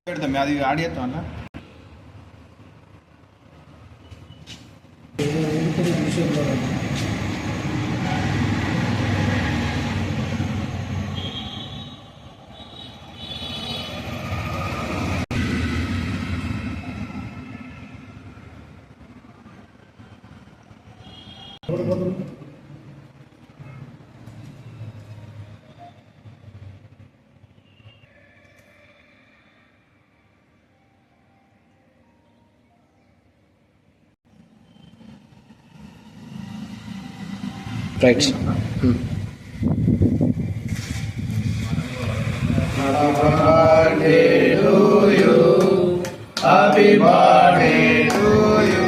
అది ఆడియో అన్న right. Happy birthday to you.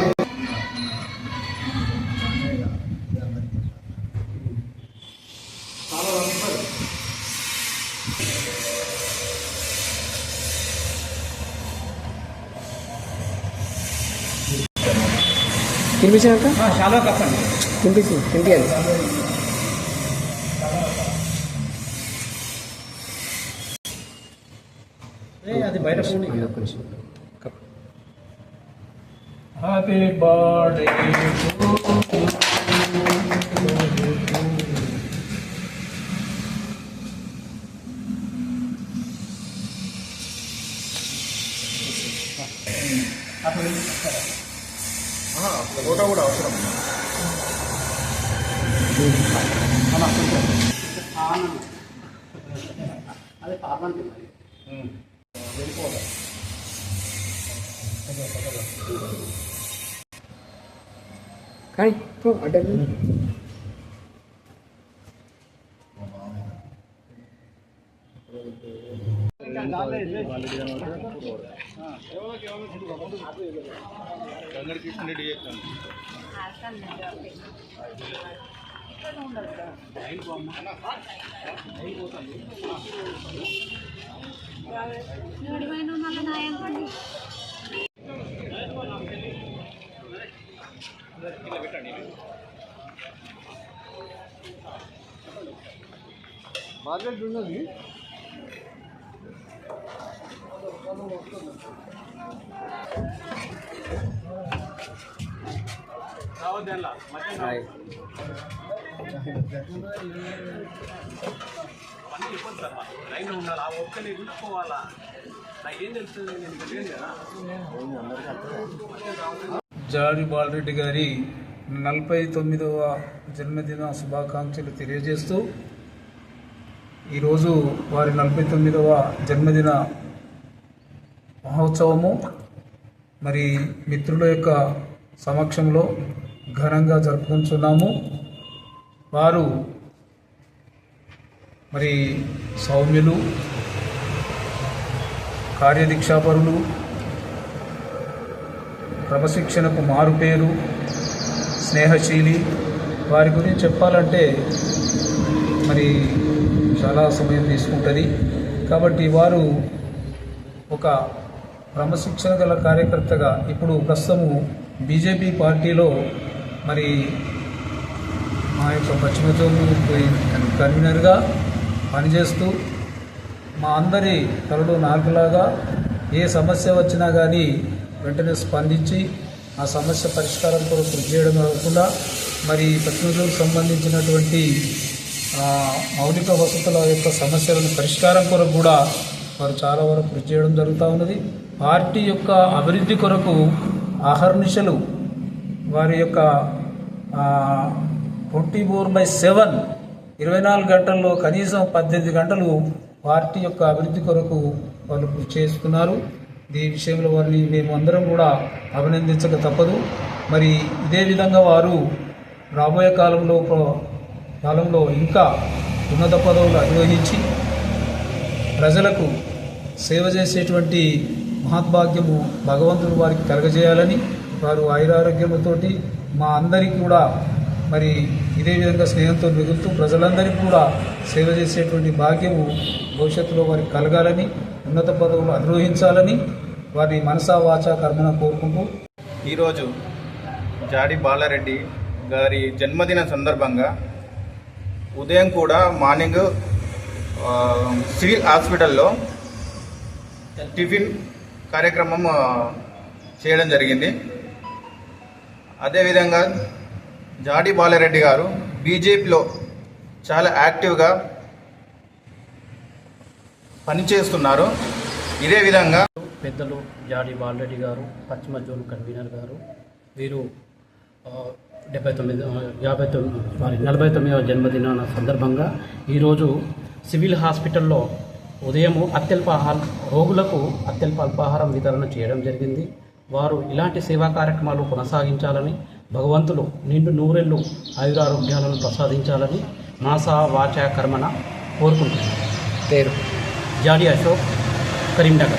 తినిపించాక చాలా కప్పండి తినిపించాలి. అది బయట హ్యాపీ బర్త్డే ఫోటో కూడా అవసరం. అదే పాపండి వెళ్ళిపోవాలి. కానీ అడ్డ కృష్ణ రెడ్డి చేస్తాను. మార్కెట్ ఉన్నది లైన్ ఉండాలి. ఆ ఒక్క లేకుండా పోవాలా? నాకేం తెలుస్తుంది? జాడి బాలరెడ్డి గారి 49వ జన్మదిన శుభాకాంక్షలు తెలియజేస్తూ ఈరోజు వారి 49వ జన్మదిన మహోత్సవము మరి మిత్రుల యొక్క సమక్షంలో ఘనంగా జరుపుకుంటున్నాము. వారు మరి సౌమ్యులు, కార్యదీక్షాపరులు, క్రమశిక్షణకు మారుపేరు, స్నేహశీలి. వారి గురించి చెప్పాలంటే మరి చాలా సమయం తీసుకుంటుంది. కాబట్టి వారు ఒక క్రమశిక్షణ గల కార్యకర్తగా ఇప్పుడు ప్రస్తుతము బీజేపీ పార్టీలో మరి మా యొక్క పశ్చిమ జోన్ కన్వీనర్గా పనిచేస్తూ మా అందరి తలలో నాలుగులాగా ఏ సమస్య వచ్చినా కానీ వెంటనే స్పందించి ఆ సమస్య పరిష్కారం కొరకు కృషి చేయడం కాకుండా మరి పశ్చిమ జోన్కు సంబంధించినటువంటి మౌలిక వసతుల యొక్క సమస్యలను పరిష్కారం కొరకు కూడా వారు చాలా వరకు కృషి చేయడం జరుగుతూ ఉన్నది. పార్టీ యొక్క అభివృద్ధి కొరకు అహర్నిశలు వారి యొక్క 24/7 24 గంటల్లో కనీసం 18 గంటలు పార్టీ యొక్క అభివృద్ధి కొరకు వాళ్ళు కృషి చేస్తున్నారు. ఈ విషయంలో వారిని మేము అందరం కూడా అభినందించక తప్పదు. మరి ఇదే విధంగా వారు రాబోయే కాలంలో ఇంకా ఉన్నత పదవులు అధిరోహించి ప్రజలకు సేవ చేసేటువంటి మహద్భాగ్యము భగవంతుడు వారికి కలగజేయాలని, వారు ఆయురారోగ్యములతోటి మా అందరికీ కూడా మరి ఇదే విధంగా స్నేహంతో మిగులుతూ ప్రజలందరికీ కూడా సేవ చేసేటువంటి భాగ్యము భవిష్యత్తులో వారికి కలగాలని, ఉన్నత పదవులు అధిరోహించాలని వారి మనసా వాచా కర్మన కోరుకుంటూ ఈరోజు జాడి బాలారెడ్డి గారి జన్మదిన సందర్భంగా ఉదయం కూడా మార్నింగ్ సివిల్ హాస్పిటల్లో టిఫిన్ కార్యక్రమం చేయడం జరిగింది. అదేవిధంగా జాడి బాలారెడ్డి గారు బీజేపీలో చాలా యాక్టివ్గా పనిచేస్తున్నారు. ఇదే విధంగా పెద్దలు జాడి బాలరెడ్డి గారు, పశ్చిమ జోన్ కన్వీనర్ గారు, వీరు 49వ జన్మదినాల సందర్భంగా ఈరోజు సివిల్ హాస్పిటల్లో ఉదయం రోగులకు అత్యల్ప అల్పాహారం వితరణ చేయడం జరిగింది. వారు ఇలాంటి సేవా కార్యక్రమాలు కొనసాగించాలని, భగవంతులు నిండు నూరెళ్ళు ఆయురారోగ్యాలను ప్రసాదించాలని మనసా వాచా కర్మణ కోరుకుంటున్నాను. పేరు జాడి అశోక్, కరీంనగర్.